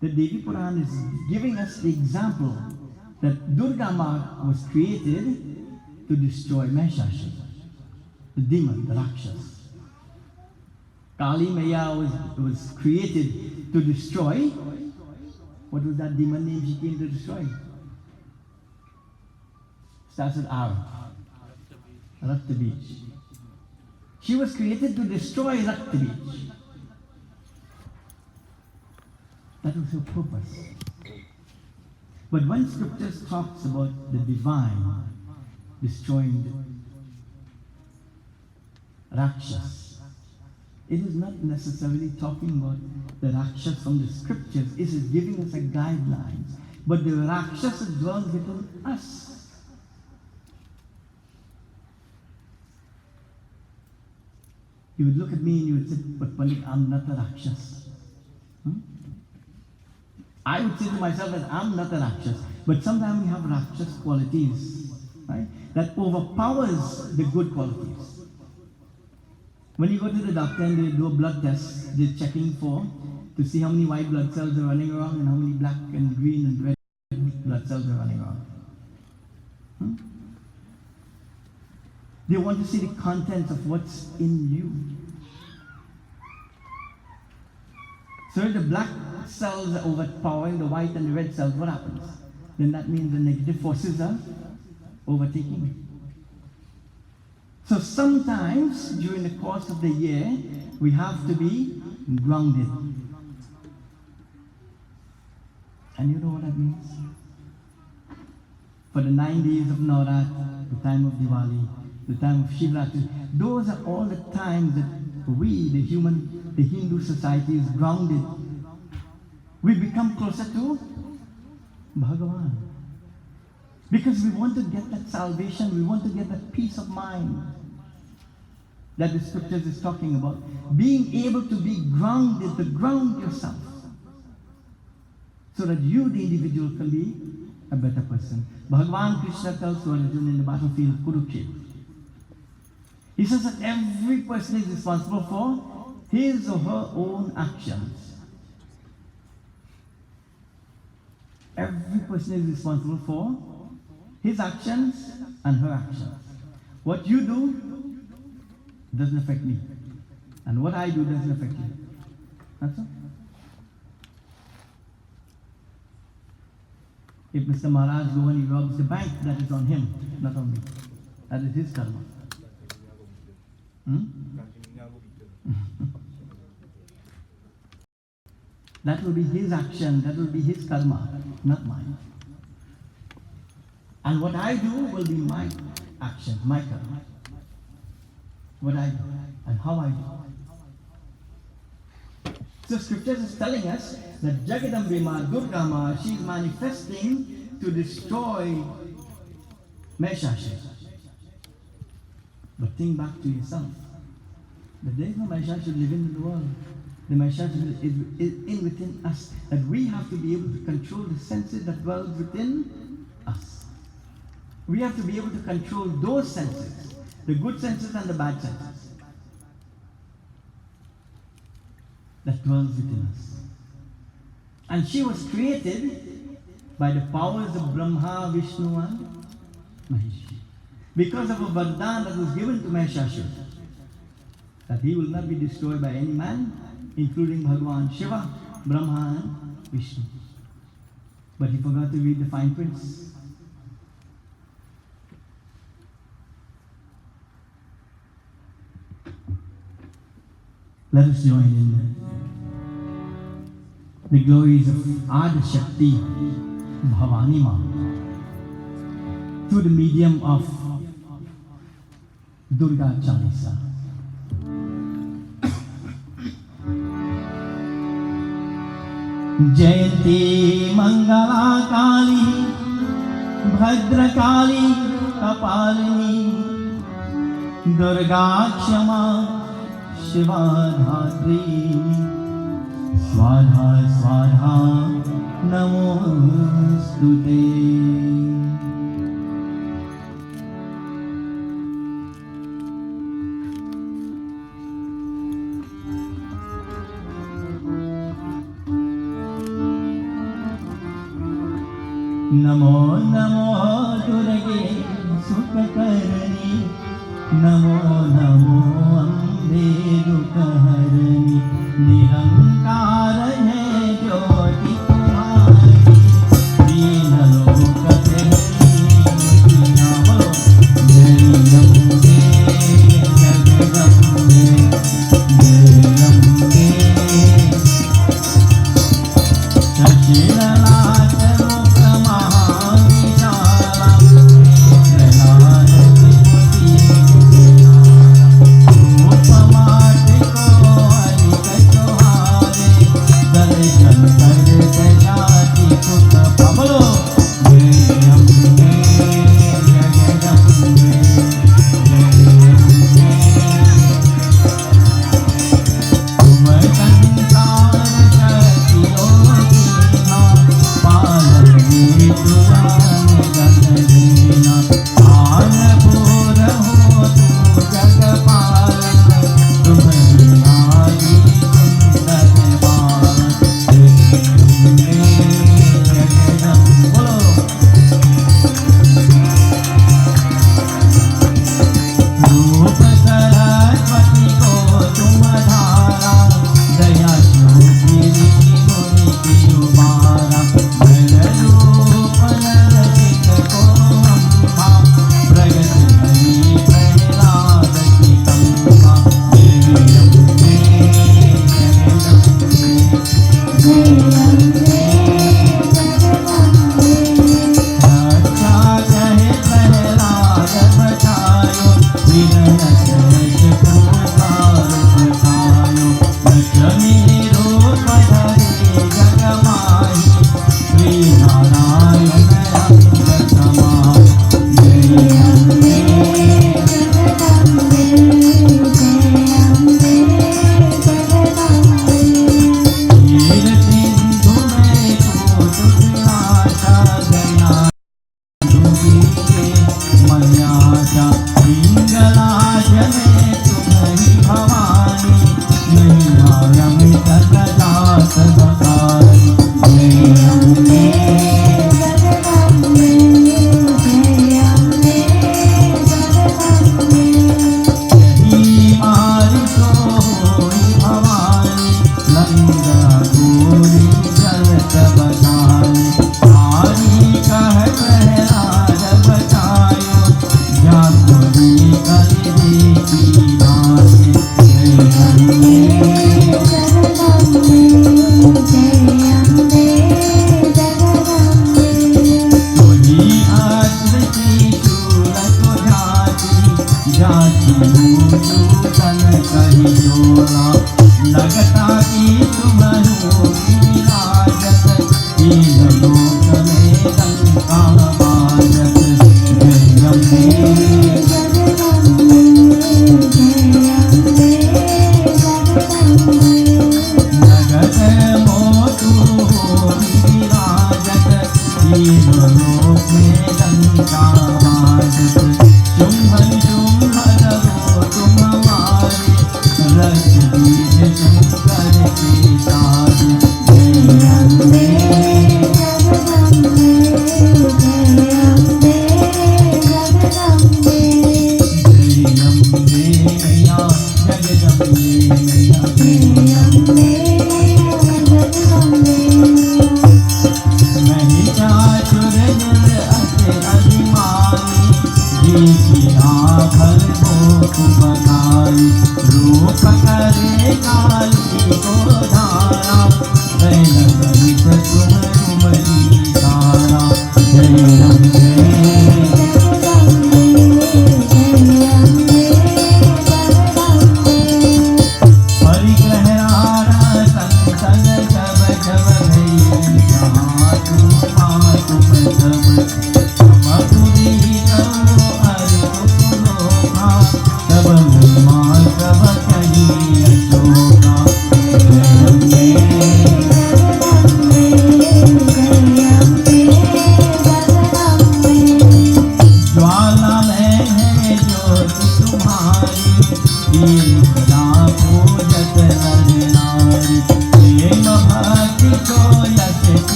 The Devi Puran is giving us the example that Durga Ma was created to destroy Mahishasura, the demon, the Rakshas. Kali Maya was created to destroy. What was that demon name she came to destroy? Starts with R. Rakta Beach. She was created to destroy Rakta Beach. That was her purpose. But when scriptures talks about the divine destroying the Rakshas, it is not necessarily talking about the Rakshas from the scriptures. It is giving us a guidelines. But the Rakshas that dwells within us. You would look at me and you would say, but Pandit, I'm not a Rakshas. I would say to myself that I'm not a Rakshas. But sometimes we have Rakshas qualities, right? That overpowers the good qualities. When you go to the doctor and they do a blood test, they're checking to see how many white blood cells are running around and how many black and green and red blood cells are running around. They want to see the contents of what's in you. So if the black cells are overpowering the white and the red cells, what happens? Then that means the negative forces are overtaking. So sometimes during the course of the year, we have to be grounded. And you know what that means? For the 9 days of Navaratri, the time of Diwali, the time of Shivratri, those are all the times that we, the Hindu society is grounded. We become closer to Bhagavan. Because we want to get that salvation, we want to get that peace of mind that the scriptures is talking about. Being able to be grounded, to ground yourself, so that you, the individual, can be a better person. Bhagavan Krishna tells Arjuna in the battlefield of Kurukshetra. He says that every person is responsible for his or her own actions. Every person is responsible for his actions and her actions. What you do doesn't affect me. And what I do doesn't affect you. That's all. If Mr. Maharaj goes and he robs the bank, that is on him, not on me. That is his karma. That will be his action, that will be his karma, not mine. And what I do will be my action, my karma. What I do and how I do. So scriptures is telling us that Jagadambe Ma, Durga Ma, she is manifesting to destroy Mahishasura. But think back to yourself. That there is no Mahishasura living in the world. The Mahishasura is in within us. That we have to be able to control the senses that dwell within us. We have to be able to control those senses, the good senses and the bad senses, that dwells within us. And she was created by the powers of Brahma, Vishnu and Mahesh. Because of a vardhan that was given to Mahishasura, that he will not be destroyed by any man, including Bhagavan Shiva, Brahma and Vishnu. But he forgot to read the fine print. Let us join in the glories of Adi Shakti, Bhavani Ma, through the medium of Durga Chalisa. Jayanti Mangala Kali, Bhadra Kali Kapalini, Durga Kshama Shiva Dhatri, Swadha Swadha Namostute. Namo Namo दुर्गे सुखकरणी नमो नमो अम्बे दुखहरणी निरंकार है ज्योति तुम्हारी दीन लोक प्रेमी बोलो जय अम्बे जगदम्बे जय अम्बे शशिललाट मुख महाविशाला नेत्रलाल त्रिपुटी रूपमाट को अलिक चोहारे दर्शन करते जाति सुख पावलो जय अम्बे जगदम्बे जय अम्बे तुम संसार शक्तियों दीना पालनी तुमान जन दीना आन पूर हो तू जग पालन तुम्हारी आदि सुंदर बाल जगदम्बे जगदम्बे बोलो रूप सरस्वती को तुम धारा दया शोभी ऋषि मुनि की उबारा बल रूप नरसिंह को अम्बा प्रगट हरि प्रहलाद की कंपा जय अम्बे जगदम्बे जय अम्बे रक्षा कहे प्रहलाद बचायो विनय शेष पुकार उठायो लक्ष्मी रूप धरे जग माही श्री नारायण अंग समाय जय अम्बे जगदम्बे जय अम्बे जगदम्बे हीर सिंधु में कूट विनाशा दया मयाजा पिंगलाज में तुम्हारी भवानी नहीं आयम जगदास बकारी जय अम्बे जगदम्बे जय अम्बे जगदम्बे यही मारी सो होई भवानी लंगा गोरी जलत बसानी आरी कह प्रहलाद बचायो जागोरी कलि देखी नासी जय अम्बे जगदम्बे जय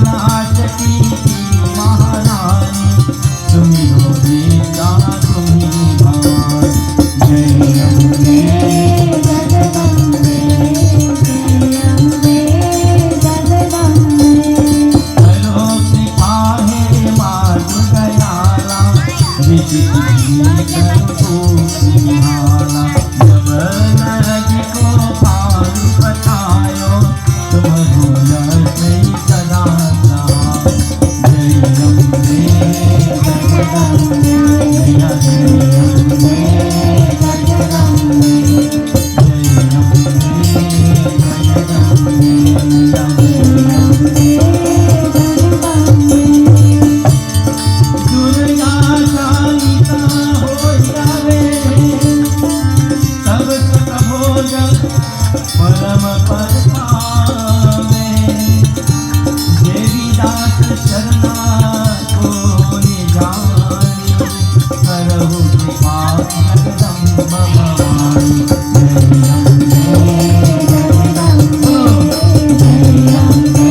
नाशकी महारानी तुम्ही हो गीता तुम्ही भवानी जय अम्बे जगदम्बे जय अम्बे जगदम्बे करो कृपा हे माँ दयाला विचित्र तुम्हाला जब नदी को पार पठायो तुम हो सही सदा जय अम्बे जगदम्बे जय अम्बे जगदम्बे जय अम्बे दुर्गा कालिका हो जावे तब सुख भोग परम पद पावे देवी दास शरणा को निजानी करहु कृपा जगदम्ब भवानी जय अम्बे जगदम्बे जय अम्बे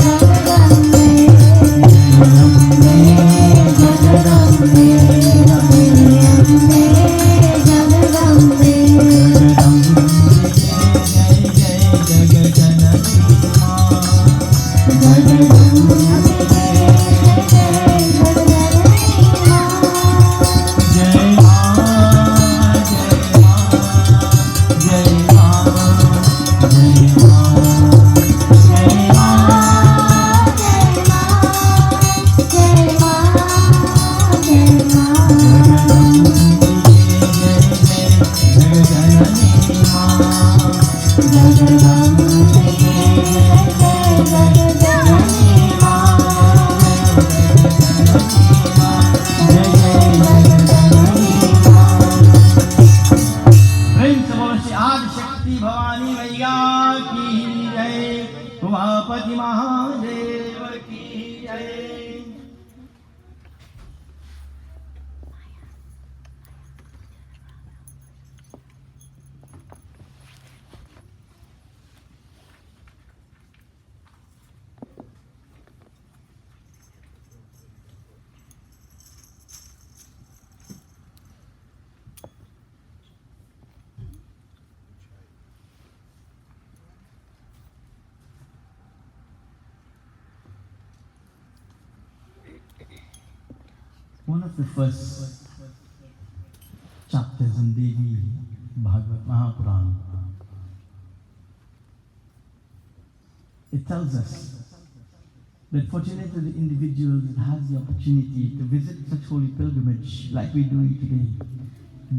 जगदम्बे जय अम्बे जगदम्बे जय अम्बे जगदम्बे जय जय जगजननी माँ जगदम्बे जय माँ जय माँ जय माँ जय माँ आदिशक्ति भवानी मैया की जय उमापति महादेव की जय One of the first chapters in Devi Bhagavad Mahapuran, it tells us that fortunate the individual that has the opportunity to visit such holy pilgrimage like we're doing today,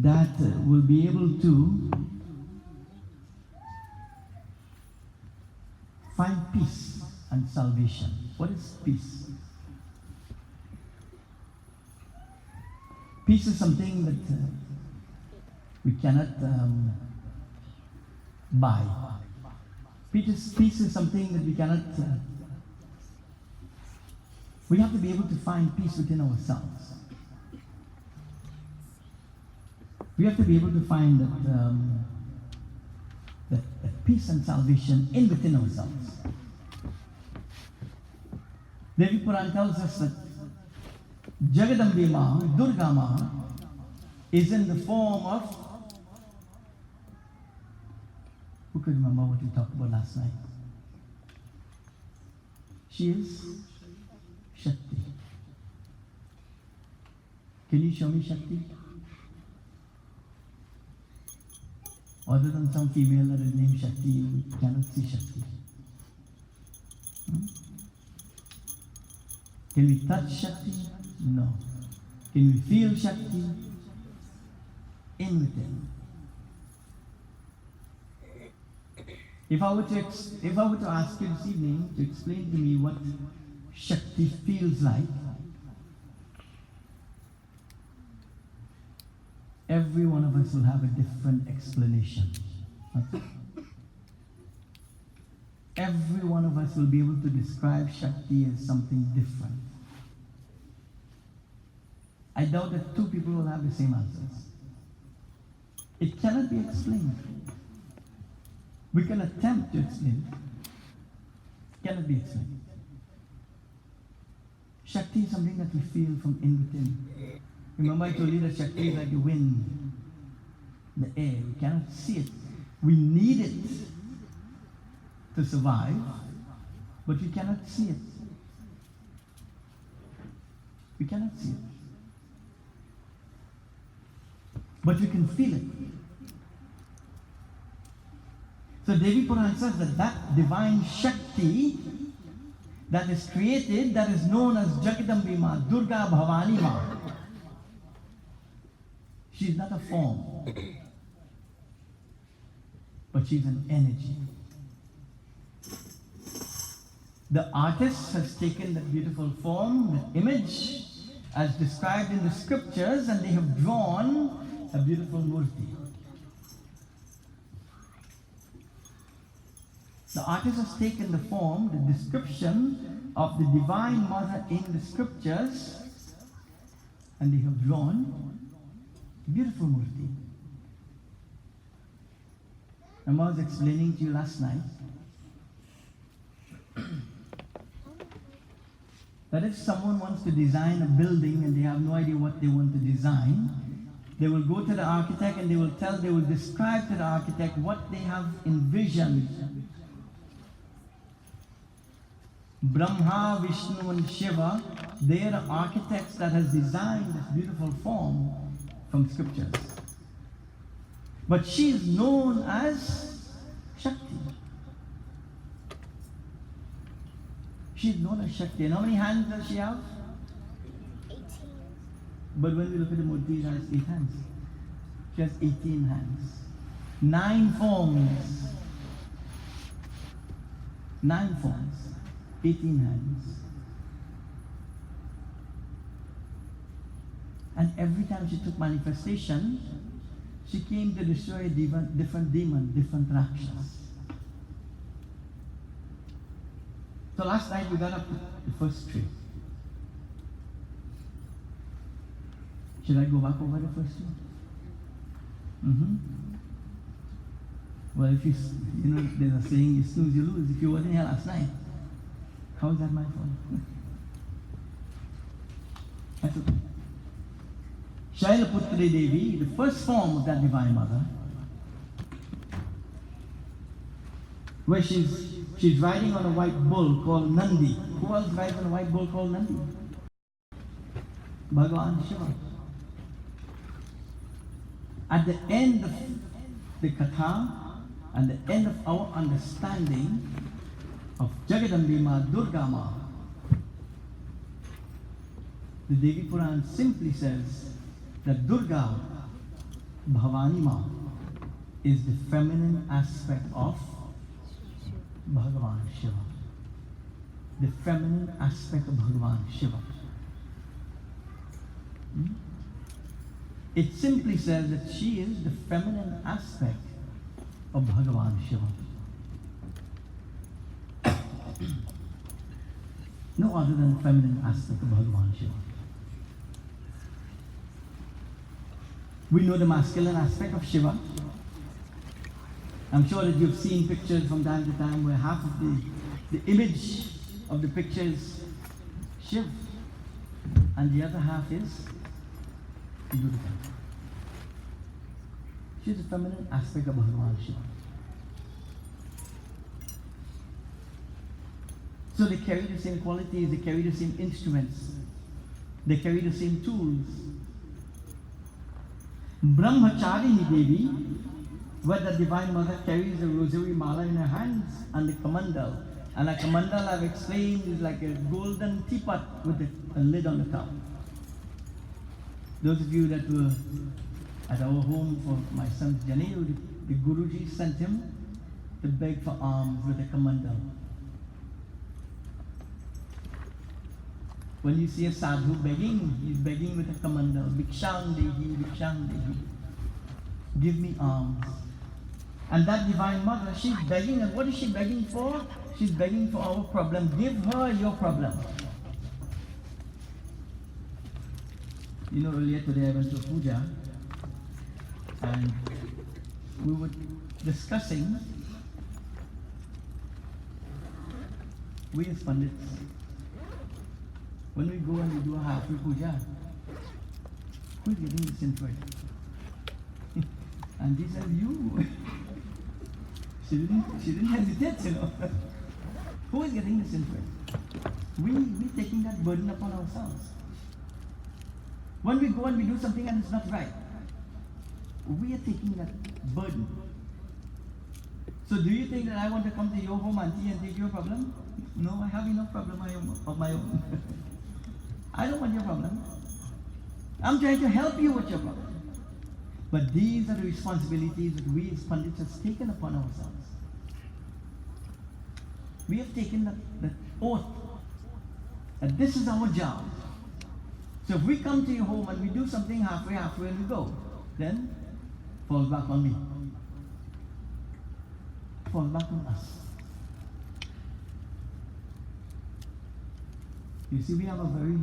that will be able to find peace and salvation. What is peace? Peace is something that we cannot buy. Peace is something that we cannot. We have to be able to find peace within ourselves. We have to be able to find that peace and salvation in within ourselves. Devi Puran tells us that Jagadambe Ma, Durga Ma, is in the form of, who could remember what we talked about last night? She is Shakti. Can you show me Shakti? Other than some female that is named Shakti, you cannot see Shakti. Can we touch Shakti? No. Can we feel Shakti? In within. If I were to ask you this evening to explain to me what Shakti feels like, every one of us will have a different explanation. Every one of us will be able to describe Shakti as something different. I doubt that two people will have the same answers. It cannot be explained. We can attempt to explain it. It cannot be explained. Shakti is something that we feel from in within. Remember I told you that Shakti is like the wind, the air. We cannot see it. We need it to survive, but we cannot see it. We cannot see it. But we can feel it. So Devi Puran says that that divine Shakti that is created, that is known as Jagadambi Ma, Durga Bhavani Ma, she is not a form, but she is an energy. The artist has taken that beautiful form, the image, as described in the scriptures, and they have drawn a beautiful murti. The artist has taken the form, the description of the Divine Mother in the scriptures, and they have drawn a beautiful murti. And I was explaining to you last night that if someone wants to design a building and they have no idea what they want to design, they will go to the architect and they will describe to the architect what they have envisioned. Brahma, Vishnu and Shiva, they are the architects that has designed this beautiful form from scriptures. But she is known as Shakti. She is known as Shakti. And how many hands does she have? 18. But when we look at the murti, she has 8 hands. She has 18 hands. 9 forms. 9 forms. 18 hands. And every time she took manifestation, she came to destroy a different demon, different rakshas. So last night we got up the first tree. Should I go back over the first tree? Well, if you know, there's a saying, you snooze, you lose. If you wasn't here last night, how is that my fault? That's okay. Shaila Putri Devi, the first form of that Divine Mother, where she's riding on a white bull called Nandi. Who else rides on a white bull called Nandi? Bhagavan Shiva. At the end of the Katha and the end of our understanding of Jagadambi Ma, Durga Ma, the Devi Puran simply says that Durga Bhavani Ma is the feminine aspect of Bhagavan Shiva. The feminine aspect of Bhagavan Shiva. It simply says that she is the feminine aspect of Bhagavan Shiva. No other than the feminine aspect of Bhagavan Shiva. We know the masculine aspect of Shiva. I'm sure that you've seen pictures from time to time where half of the image of the picture is Shiva and the other half is Durga. She's the feminine aspect of Bhagavan Shiva. So they carry the same qualities, they carry the same instruments, they carry the same tools. Brahmacharini Devi, where the Divine Mother carries a rosary mala in her hands and the kamandal. And a kamandal, I've explained, is like a golden teapot with a lid on the top. Those of you that were at our home for my son's Janeru, the Guruji sent him to beg for alms with a kamandal. When you see a sadhu begging, he's begging with a kamandal. Bhikshang Dehi, Bhikshang Dehi. Give me alms. And that Divine Mother, she's begging, and what is she begging for? She's begging for our problem. Give her your problem. You know, earlier today I went to puja, and we were discussing, we as Pandits, When we go and we do a halfway puja, who's getting the sin for it? And he said, you. She didn't hesitate, you know. Who is getting the sin for it? We taking that burden upon ourselves. When we go and we do something and it's not right, we are taking that burden. So do you think that I want to come to your home, auntie, and take your problem? No, I have enough problem of my own. I don't want your problem. I'm trying to help you with your problem. But these are the responsibilities that we as Pandits have taken upon ourselves. We have taken the oath that this is our job. So if we come to your home and we do something halfway and we go, then fall back on me. Fall back on us. You see, we have a very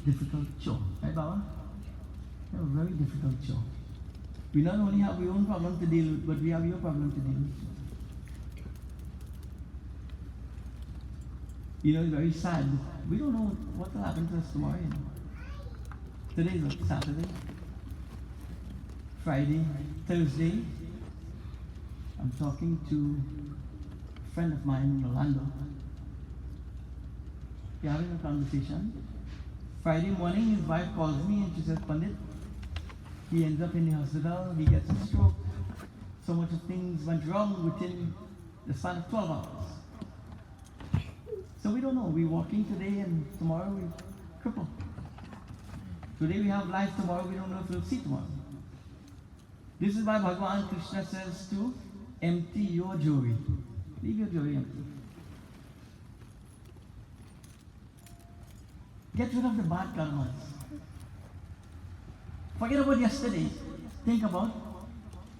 difficult chore, right, Baba? We have a very difficult chore. We not only have our own problem to deal with, but we have your problem to deal with. You know, it's very sad. We don't know what will happen to us tomorrow. You know. Today is what, Saturday, Friday, Thursday. I'm talking to a friend of mine in Orlando. We're having a conversation. Friday morning, his wife calls me and she says, Pandit, he ends up in the hospital, he gets a stroke. So much of things went wrong within the span of 12 hours. So we don't know. We're walking today and tomorrow we cripple. Today we have life, tomorrow we don't know if we'll see tomorrow. This is why Bhagavan Krishna says to empty your jewelry. Leave your jewelry empty. Get rid of the bad karmas. Forget about yesterday. Think about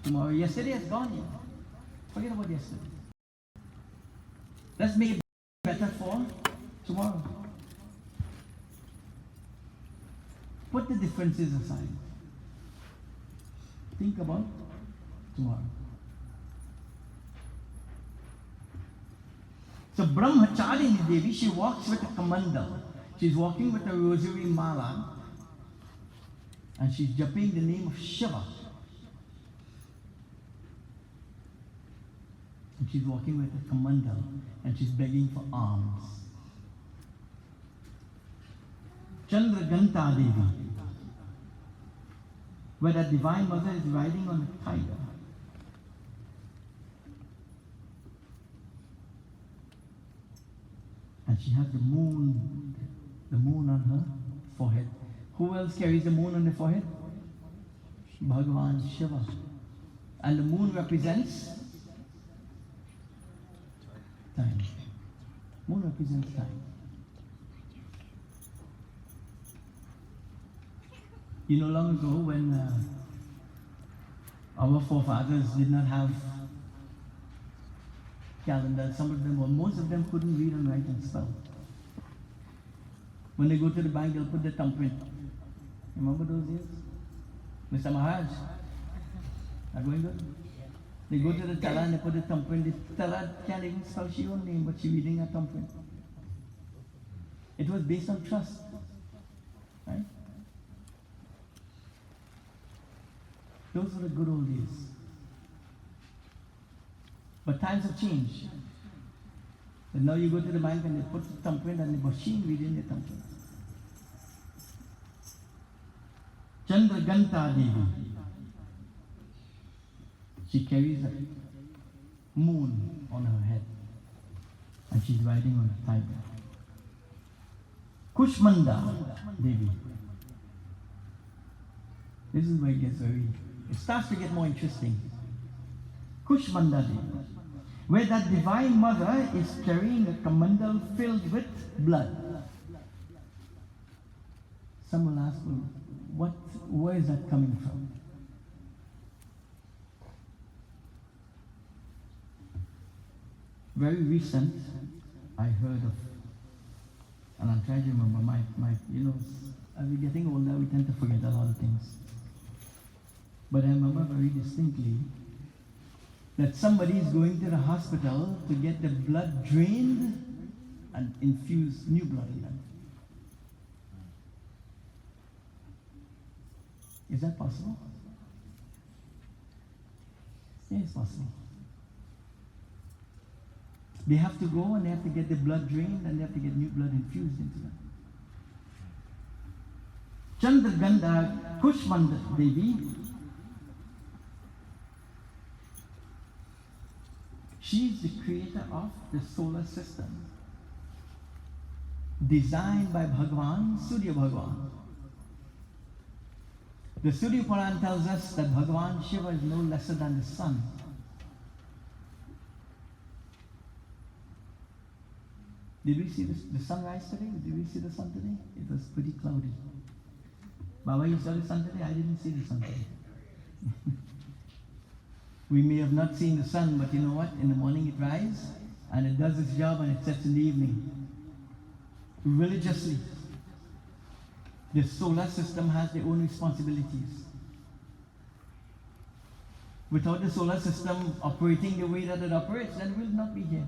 tomorrow. Yesterday has gone. Forget about yesterday. Let's make it better for tomorrow. Put the differences aside. Think about tomorrow. So Brahmachari Devi, she walks with a kamandal. She's walking with a rosary mala. And she's japing the name of Shiva. And she's walking with a kamandal. And she's begging for alms. Chandraganta Devi, where that divine mother is riding on a tiger. And she has the moon on her forehead. Who else carries the moon on their forehead? Bhagavan Shiva. And the moon represents time. Moon represents time. You know, long ago when our forefathers did not have calendars, some of them or most of them couldn't read and write and spell. When they go to the bank, they'll put the thumbprint. Remember those years? Mr. Maharaj, are going good? They go to the teller and they put the thumbprint. The teller can't even spell her own name, but she's reading her thumbprint. It was based on trust, right? Those were the good old days. But times have changed. And now you go to the bank and they put the thumbprint and the machine reading the thumbprint. Chandraganta Devi. She carries a moon on her head. And she's riding on a tiger. Kushmanda Devi. This is where it starts to get more interesting. Kushmanda Devi, where that divine mother is carrying a kamandal filled with blood. Some will ask, well, where is that coming from? Very recent, I heard of, and I'm trying to remember as we're getting older, we tend to forget a lot of things. But I remember very distinctly that somebody is going to the hospital to get the blood drained and infuse new blood in them. Is that possible? Yes, it's possible. They have to go and they have to get the blood drained and they have to get new blood infused into them. Chandraganda Kushmanda Devi, she is the creator of the solar system, designed by Bhagavan, Surya Bhagavan. The Surya Puran tells us that Bhagavan Shiva is no lesser than the sun. Did we see the sunrise today? Did we see the sun today? It was pretty cloudy. Baba, you saw the sun today? I didn't see the sun today. We may have not seen the sun, but you know what? In the morning it rises, and it does its job, and it sets in the evening. Religiously. The solar system has their own responsibilities. Without the solar system operating the way that it operates, then we'll not be here.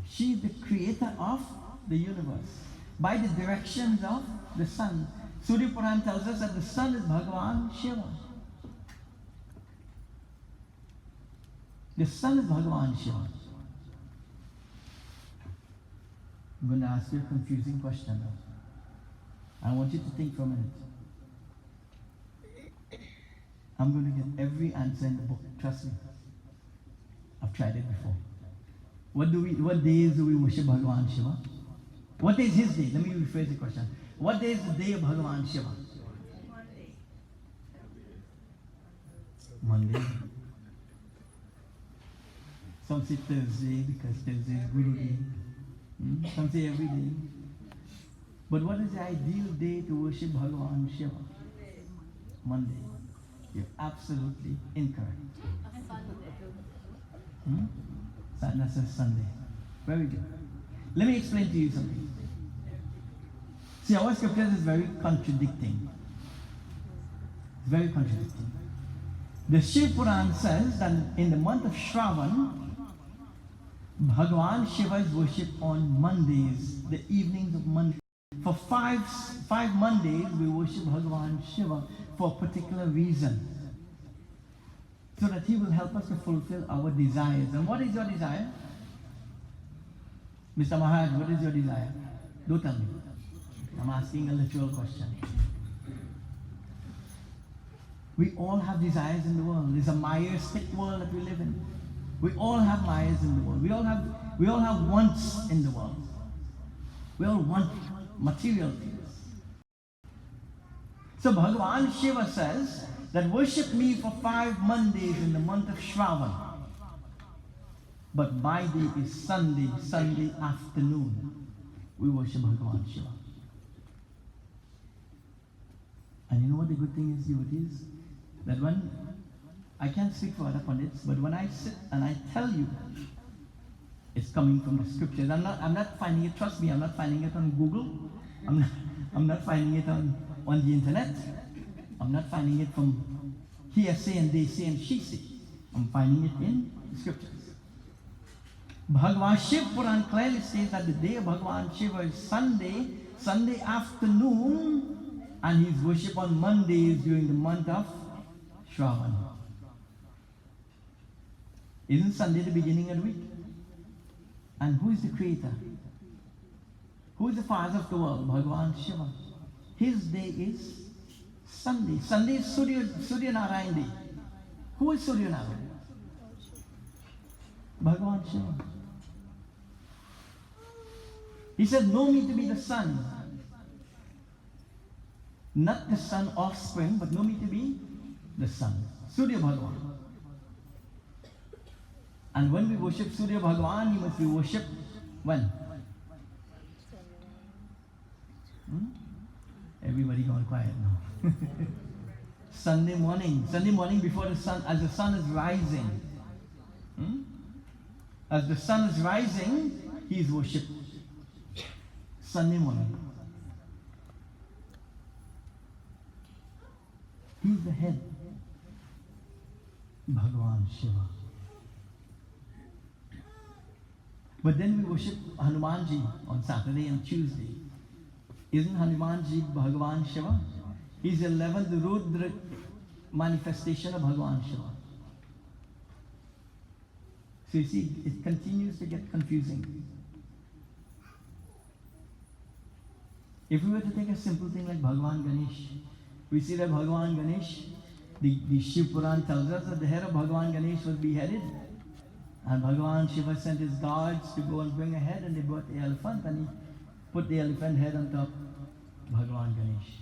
She is the creator of the universe by the directions of the sun. Surya Puran tells us that the sun is Bhagavan Shiva. The sun is Bhagavan Shiva. I'm going to ask you a confusing question now. I want you to think for a minute. I'm going to get every answer in the book. Trust me. I've tried it before. What days do we worship Bhagavan Shiva? What day is his day? Let me rephrase the question. What day is the day of Bhagavan Shiva? Monday. Some say Thursday because Thursday is Guru Day. Some say every day. But what is the ideal day to worship Bhagavan Shiva? Monday. You're absolutely incorrect. Sadhana says Sunday. Very good. Let me explain to you something. See, our scriptures is very contradicting. It's very contradicting. The Shiv Puran says that in the month of Shravan, Bhagavan Shiva is worshipped on Mondays, the evenings of Monday. For five Mondays, we worship Bhagavan Shiva for a particular reason. So that he will help us to fulfill our desires. And what is your desire? Mr. Maharaj, what is your desire? Do tell me. I'm asking a literal question. We all have desires in the world. It's a Maya-stick world that we live in. We all have Mayas in the world. We all have wants in the world. We all want material things. So Bhagavan Shiva says that worship me for 5 Mondays in the month of Shravan. But my day is Sunday afternoon. We worship Bhagavan Shiva. And you know what the good thing is, devotees? That when, I can't speak for other pundits, but when I sit and I tell you, it's coming from the scriptures. I'm not finding it, trust me, I'm not finding it on Google. I'm not finding it on the internet. I'm not finding it from he say and they say and she say. I'm finding it in the scriptures. Bhagavan Shiv Puran clearly says that the day of Bhagavan Shiva is Sunday afternoon, and he's worshipped on Mondays during the month of Shravan. Isn't Sunday the beginning of the week? And who is the creator? Who is the father of the world? Bhagavan Shiva. His day is Sunday. Sunday is Surya Narayan Day. Who is Surya Narayan? Bhagavan Shiva. He said, know me to be the sun. Not the sun offspring, but know me to be the sun. Surya Bhagavan. And when we worship Surya Bhagavan, he must be worshipped when? Everybody gone quiet now. Sunday morning before the sun, as the sun is rising. As the sun is rising, he is worshipped. Sunday morning. He is the head. Bhagavan Shiva. But then we worship Hanumanji on Saturday and Tuesday. Isn't Hanumanji Bhagavan Shiva? He's the 11th Rudra manifestation of Bhagavan Shiva. So you see, it continues to get confusing. If we were to take a simple thing like Bhagavan Ganesh, we see that Bhagavan Ganesh, the Shiv Puran tells us that the head of Bhagavan Ganesh was beheaded. And Bhagavan Shiva sent his guards to go and bring a head, and they brought the elephant, and he put the elephant head on top Bhagavan Ganesh.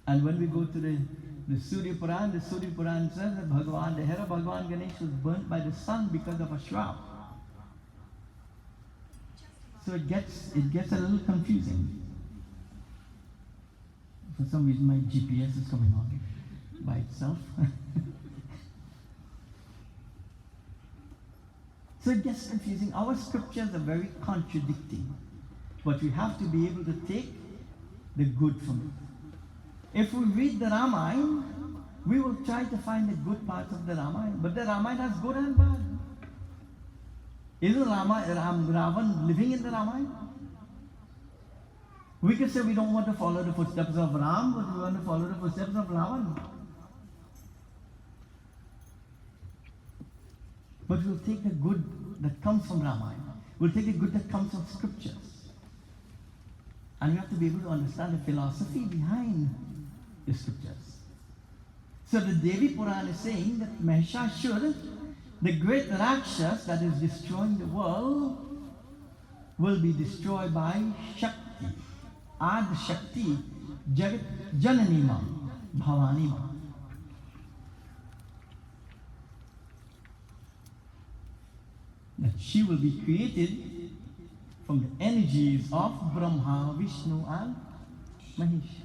And when we go to the Surya Puran says that Bhagavan, the head of Bhagavan Ganesh was burnt by the sun because of a shroud. So it gets a little confusing. For some reason my GPS is coming on by itself. So it gets confusing. Our scriptures are very contradicting. But we have to be able to take the good from it. If we read the Ramayana, we will try to find the good parts of the Ramayana. But the Ramayana has good and bad. Isn't Ravan living in the Ramayana? We could say we don't want to follow the footsteps of Ram, but we want to follow the footsteps of Ravan. But we'll take the good that comes from Ramayana. We'll take the good that comes from scriptures. And we have to be able to understand the philosophy behind the scriptures. So the Devi Puran is saying that Mahishasura, the great Rakshas that is destroying the world, will be destroyed by Shakti. Ad Shakti Jagat Jananima Bhavanima. That she will be created from the energies of Brahma, Vishnu and Mahesh.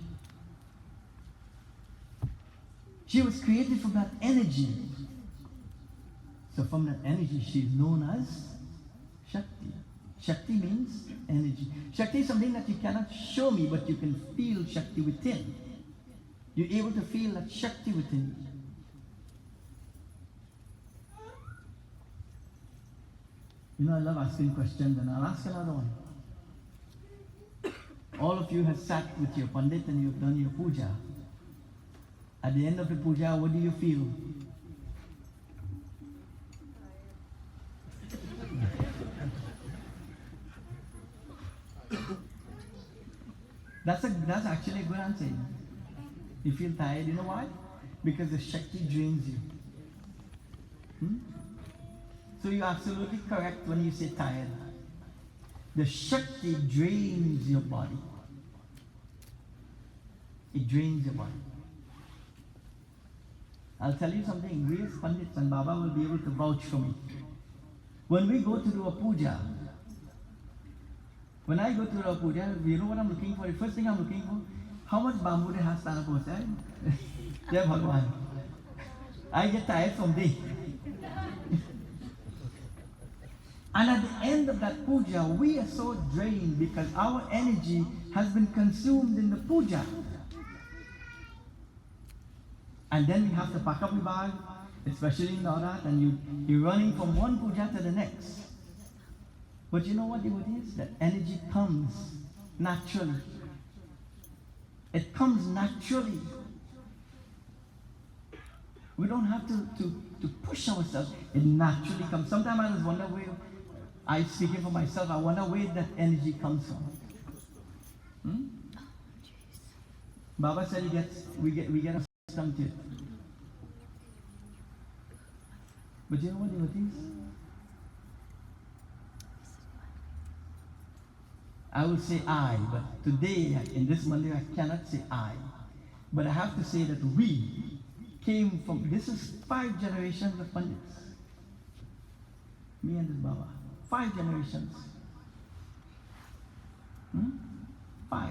She was created from that energy. So from that energy she is known as Shakti. Shakti means energy. Shakti is something that you cannot show me, but you can feel Shakti within. You're able to feel that Shakti within you. You know, I love asking questions, and I'll ask another one. All of you have sat with your Pandit and you've done your puja. At the end of the puja, what do you feel? That's actually a good answer. You feel tired, you know why? Because the Shakti drains you. So you're absolutely correct when you say tired. The Shakti drains your body. It drains your body. I'll tell you something, we as Pandits and Baba will be able to vouch for me. When we go to do a puja, when I go to do a puja, you know what I'm looking for? The first thing I'm looking for, how much bamboo they have stand up outside? Jai Bhagwan. I get tired someday. And at the end of that puja, we are so drained because our energy has been consumed in the puja. And then we have to pack up the bag, especially in Navaratri, and you're running from one puja to the next. But you know what it is? That energy comes naturally. It comes naturally. We don't have to push ourselves. It naturally comes. Sometimes I just wonder where, I speaking for myself, I wonder where that energy comes from. Baba said we get accustomed to it. But you know what it is? I will say I, but today in this Monday I cannot say I. But I have to say that we came from, this is 5 generations of Pandits. Me and this Baba. 5 generations. 5.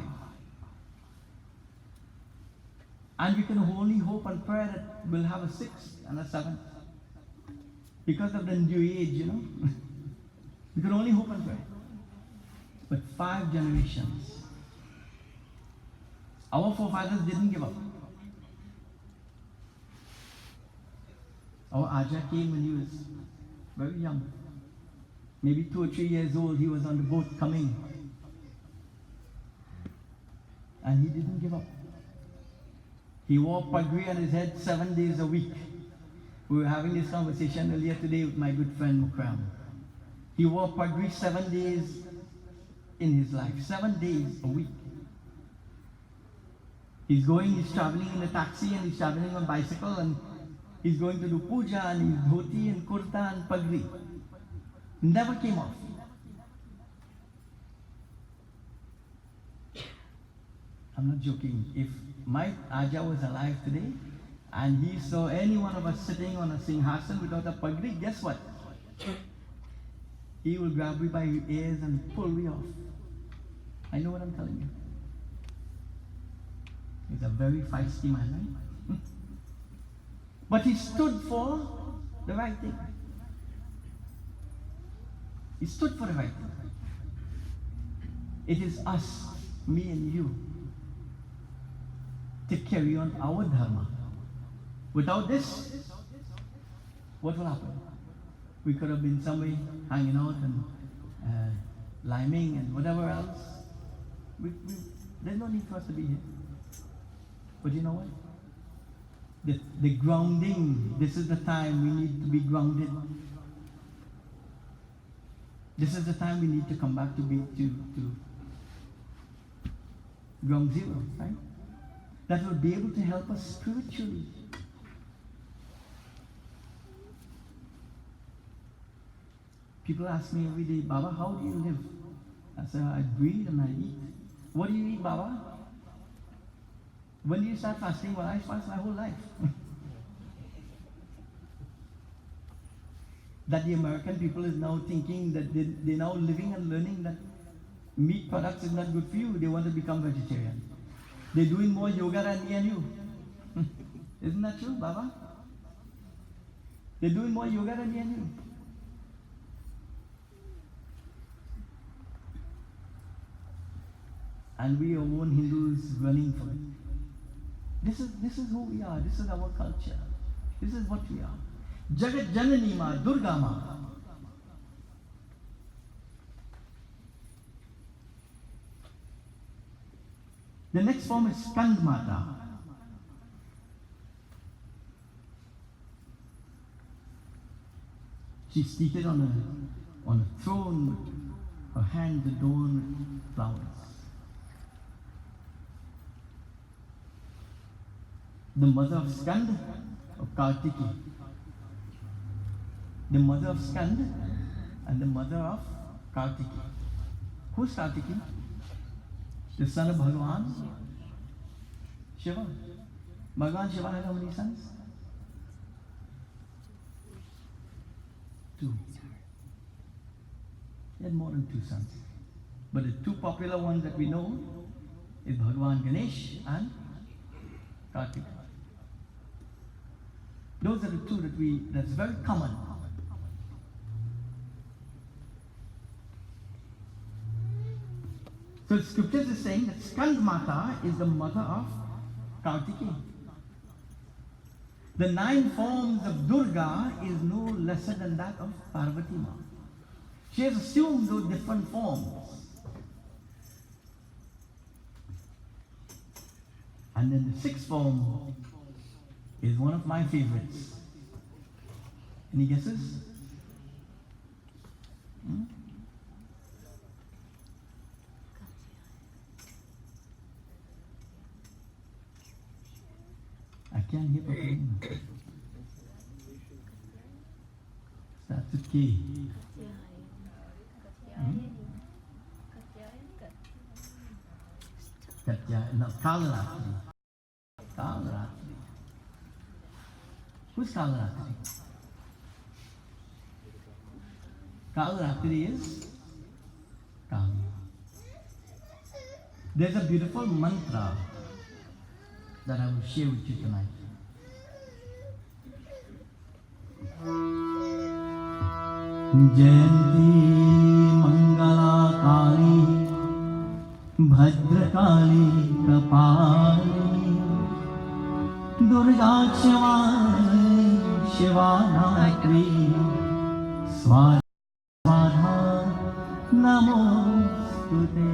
And we can only hope and pray that we'll have a 6th and a 7th. Because of the new age, you know. We can only hope and pray. But 5 generations. Our forefathers didn't give up. Our Aja came when he was very young. Maybe 2 or 3 years old, he was on the boat coming. And he didn't give up. He wore pagri on his head 7 days a week. We were having this conversation earlier today with my good friend Mukram. He wore pagri 7 days in his life, 7 days a week. He's traveling in a taxi and he's traveling on bicycle and he's going to do puja and he's dhoti and kurta and pagri. Never came off. I'm not joking. If my Aja was alive today and he saw any one of us sitting on a singhasan without a pagri, guess what? He will grab me by the ears and pull me off. I know what I'm telling you. He's a very feisty man, right? But he stood for the right thing. He stood for the right thing. It is us, me and you, to carry on our dharma. Without this, what will happen? We could have been somewhere hanging out and liming and whatever else. There's no need for us to be here. But you know what? The grounding, this is the time we need to be grounded. This is the time we need to come back to ground zero, right? That will be able to help us spiritually. People ask me every day, Baba, how do you live? I say, I breathe and I eat. What do you eat, Baba? When do you start fasting? Well, I fast my whole life. That the American people is now thinking that they're now living and learning that meat products is not good for you. They want to become vegetarian. They're doing more yoga than me and you. Isn't that true, Baba? They're doing more yoga than me and you. And we are own Hindus running for it. This is who we are. This is our culture. This is what we are. Jagat Janani Ma, Durga Ma. The next form is Skand Mata. She's seated on a throne with her hands adorned with flowers. The mother of Skand, of Kartiki. The mother of Skand and the mother of Kartiki. Who's Kartiki? The son of Bhagavan? Shiva. Bhagavan Shiva had how many sons? 2. He had more than 2 sons. But the 2 popular ones that we know is Bhagavan Ganesh and Kartika. Those are the 2 that's very common. So the scriptures is saying that Skand Mata is the mother of Kartiki. The 9 forms of Durga is no lesser than that of Parvati Ma. She has assumed those different forms. And then the 6th form is one of my favorites. Any guesses? I can't hear properly. Starts with K. No, Kalaratri. Kalaratri. Who's Kalaratri? Kalaratri is Kali. There's a beautiful mantra that I will share with you tonight. Jayanti Mangala Kali Bhadra Kali Kapali Durga Shivanatri Swada Namostute.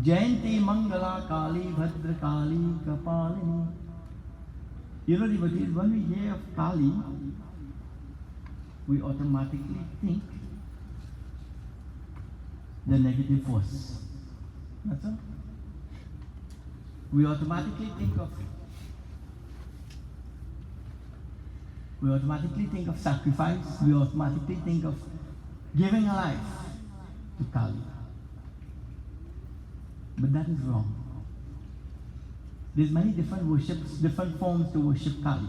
Jayanti Mangala Kali Bhadra Kali Kapalini. You know, devotees, when we hear of Kali, we automatically think the negative force. That's all. We automatically think of sacrifice. We automatically think of giving a life to Kali. But that is wrong. There's many different worships, different forms to worship Kali.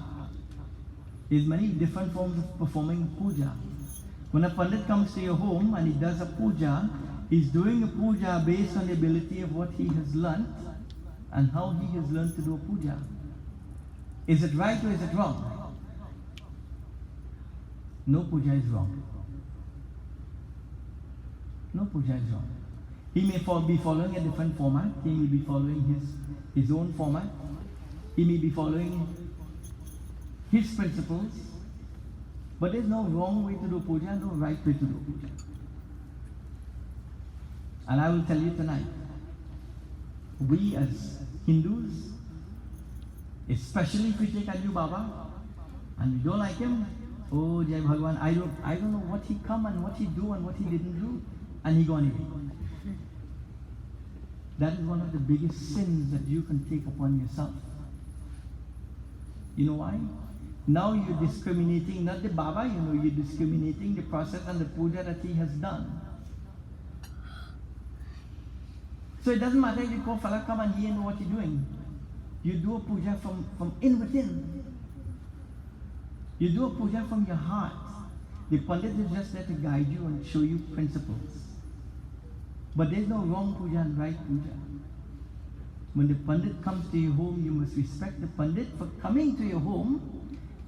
There's many different forms of performing puja. When a pandit comes to your home and he does a puja, he's doing a puja based on the ability of what he has learnt and how he has learned to do a puja. Is it right or is it wrong? No puja is wrong. No puja is wrong. He may be following a different format. He may be following his own format. He may be following his principles. But there's no wrong way to do puja, no right way to do puja. And I will tell you tonight, we as Hindus, especially if we take Aju Baba and we don't like him, oh Jai Bhagwan, I don't know what he come and what he do and what he didn't do, and he gone away. That is one of the biggest sins that you can take upon yourself. You know why? Now you're discriminating, not the Baba, you're discriminating the process and the puja that he has done. So it doesn't matter if you call fella come and he know what you're doing. You do a puja from in within. You do a puja from your heart. The Pandit is just there to guide you and show you principles. But there's no wrong puja and right puja. When the Pandit comes to your home, you must respect the Pandit for coming to your home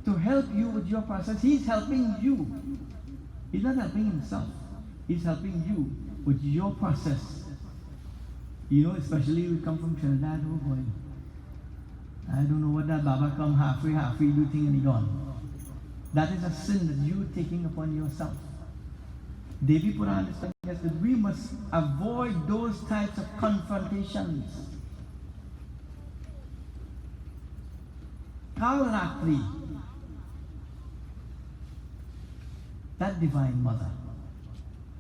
to help you with your process. He's helping you. He's not helping himself. He's helping you with your process. You know, especially we come from Trinidad, oh boy. I don't know what that Baba come halfway, do thing and he gone. That is a sin that you are taking upon yourself. Devi Puran is telling us that we must avoid those types of confrontations. Navaratri, that divine mother.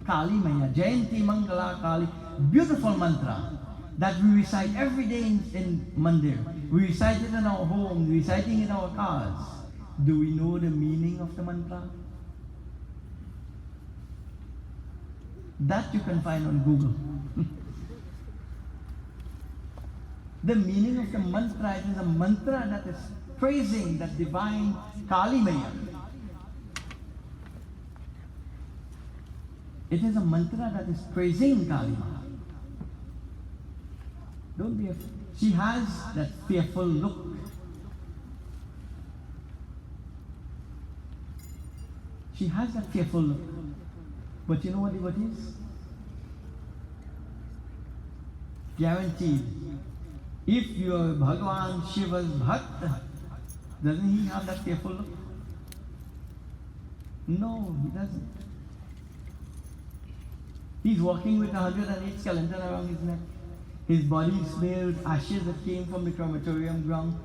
Kali Maya, Jayanti Mangala Kali, beautiful mantra that we recite every day in Mandir. We recite it in our home, we recite it in our cars. Do we know the meaning of the mantra? That you can find on Google. The meaning of the mantra, it is a mantra that is praising that divine Kali Maya. It is a mantra that is praising Kali. Don't be afraid. She has that fearful look. She has that fearful look. But you know what it is? Guaranteed. If you are Bhagavan Shiva's Bhakta, doesn't he have that fearful look? No, he doesn't. He's walking with 108 skeleton around his neck. His body is smeared with ashes that came from the crematorium ground.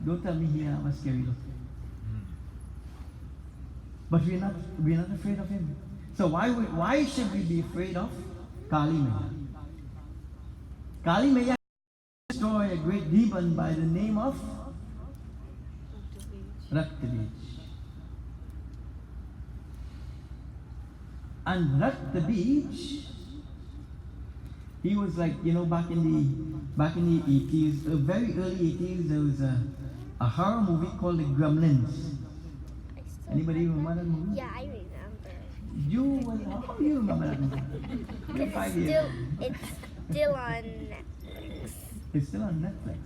Don't tell me he has a scary look. But we're not afraid of him. So why should we be afraid of Kali Maya? Kali Maya destroyed a great demon by the name of Raktabij. And Raktabij, he was like, back in the 80s, very early 80s, there was a horror movie called The Gremlins. Anybody remember that movie? Yeah, I remember. How do you remember that movie? You're 5 years old. It's still on Netflix. It's still on Netflix.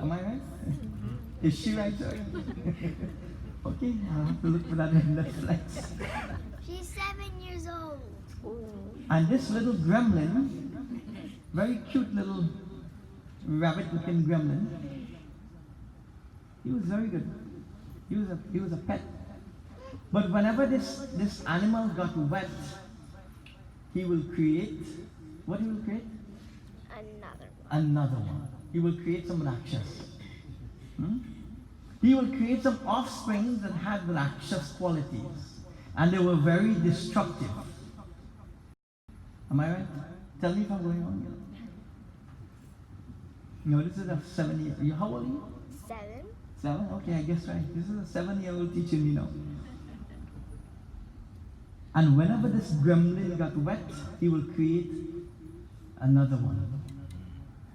Am I right? Is she right, sir? Okay, I'll have to look for that on Netflix. She's 7 years old. And this little gremlin, very cute little rabbit-looking gremlin, he was very good. He was a pet. But whenever this animal got wet, he will create, what he will create? Another one. another one. He will create some Rakshas. He will create some offspring that had Rakshas qualities. And they were very destructive. Am I right? Tell me if I'm going wrong. No, this is a 7-year. How old are you? 7. 7? Okay, I guess right. This is a 7-year-old teaching me now. And whenever this gremlin got wet, he will create another one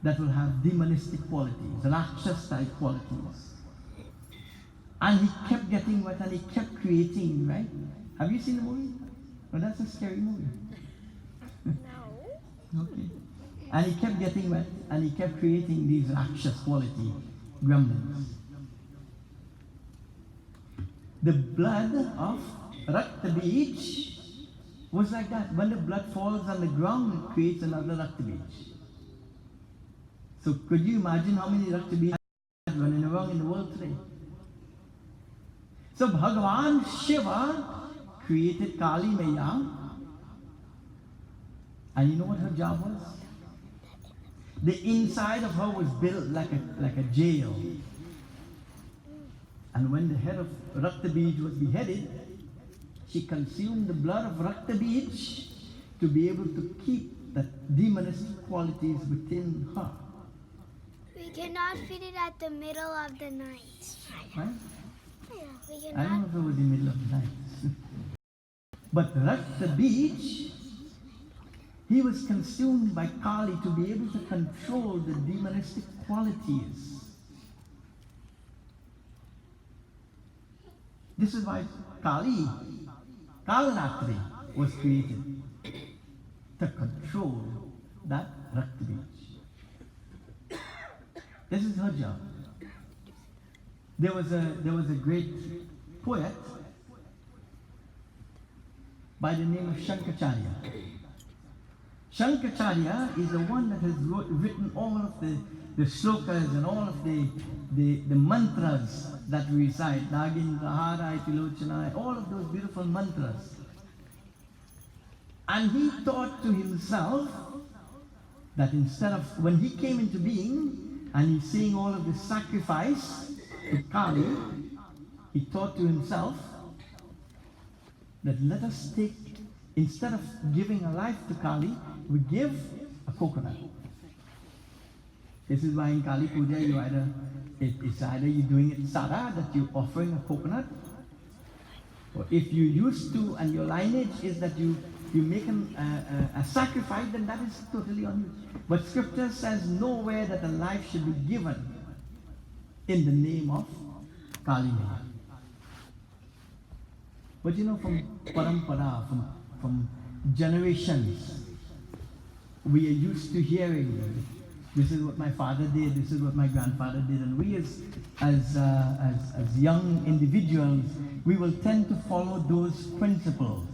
that will have demonistic qualities, Rakshas type qualities. And he kept getting wet and he kept creating, right? Have you seen the movie? Oh, that's a scary movie. No. Okay. And he kept getting wet and he kept creating these Rakshas quality gremlins. The blood of Rakta Beach was like that. When the blood falls on the ground, it creates another Rakta Beach. So could you imagine how many Rakta Beach are running around in the world today? So Bhagavan Shiva created Kali Maya. And you know what her job was? The inside of her was built like a jail. And when the head of Rakta Bij was beheaded, she consumed the blood of Rakta Bij to be able to keep the demonistic qualities within her. We cannot feed it at the middle of the night. Right? Yeah, we I don't know cannot. if it was in the middle of the night. But Rakta Bij, he was consumed by Kali to be able to control the demonistic qualities. This is why Kalanatri was created to control that Rakta Bij. This is her job. There was a great poet by the name of Shankaracharya. Shankaracharya is the one that has written all of the slokas and all of the mantras that we recite. Nagin, Harai, Tilochana, all of those beautiful mantras. And he thought to himself that instead of, when he came into being and he's seeing all of the sacrifice to Kali, he thought to himself that let us take, instead of giving a life to Kali, we give a coconut. This is why in Kali Puja it's either you're doing it sada, that you're offering a coconut, or if you used to and your lineage is that you make a sacrifice, then that is totally on you. But scripture says nowhere that a life should be given in the name of Kali Maya. But you know, from parampara, from generations, we are used to hearing, this is what my father did, this is what my grandfather did, and we as young individuals, we will tend to follow those principles.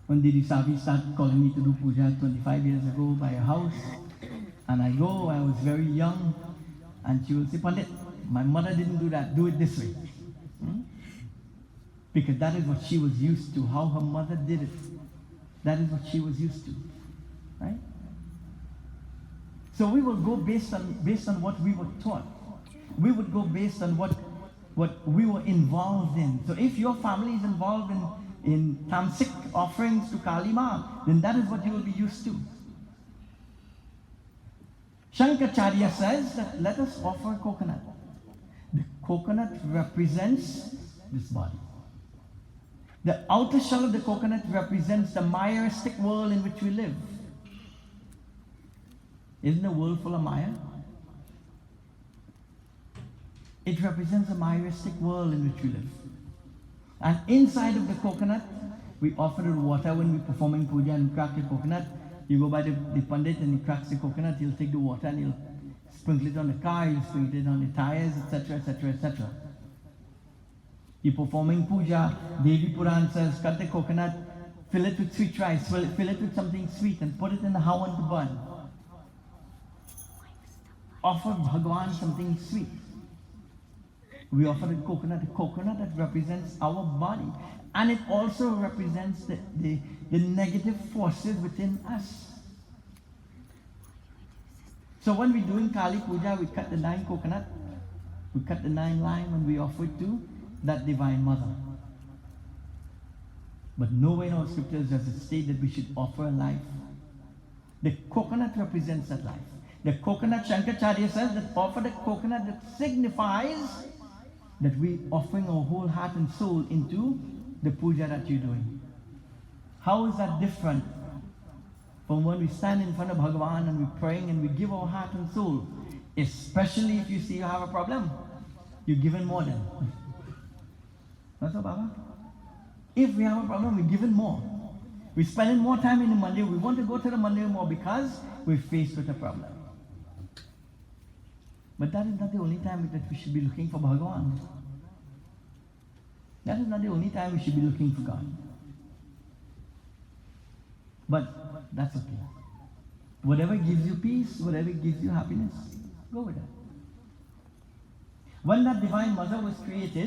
When Didi Savi started calling me to do puja 25 years ago by a house, and I go, I was very young, and she will say, Pandit, my mother didn't do that, do it this way. Because that is what she was used to, how her mother did it. That is what she was used to. Right? So we will go based on what we were taught. We would go based on what we were involved in. So if your family is involved in tamasic offerings to Kali Ma, then that is what you will be used to. Shankaracharya says that let us offer a coconut. The coconut represents this body. The outer shell of the coconut represents the Mayaistic world in which we live. Isn't the world full of Maya? It represents the Mayaistic world in which we live. And inside of the coconut, we offer the water when we're performing puja and crack the coconut. You go by the pandit and he cracks the coconut, he'll take the water and he'll sprinkle it on the car, he'll sprinkle it on the tires, etc., etc., etc. You're performing puja, Devi Puran says, cut the coconut, fill it with sweet rice, fill it with something sweet and put it in the hawan to burn. Offer Bhagwan something sweet. We offer the coconut that represents our body. And it also represents the negative forces within us. So when we're doing Kali Puja, we cut the 9 coconut, we cut the 9 lime, and we offer it to that Divine Mother. But nowhere in our scriptures does it state that we should offer a life. The coconut represents that life. The coconut, Shankaracharya says that offer the coconut that signifies that we're offering our whole heart and soul into the puja that you're doing. How is that different from when we stand in front of Bhagavan and we're praying and we give our heart and soul? Especially if you see you have a problem, you're given more than. That's all, Baba. If we have a problem, we're given more. We're spending more time in the mandir. We want to go to the mandir more because we're faced with a problem. But that is not the only time that we should be looking for Bhagavan. That is not the only time we should be looking for God. But that's okay. Whatever gives you peace, whatever gives you happiness, go with that. When that Divine Mother was created,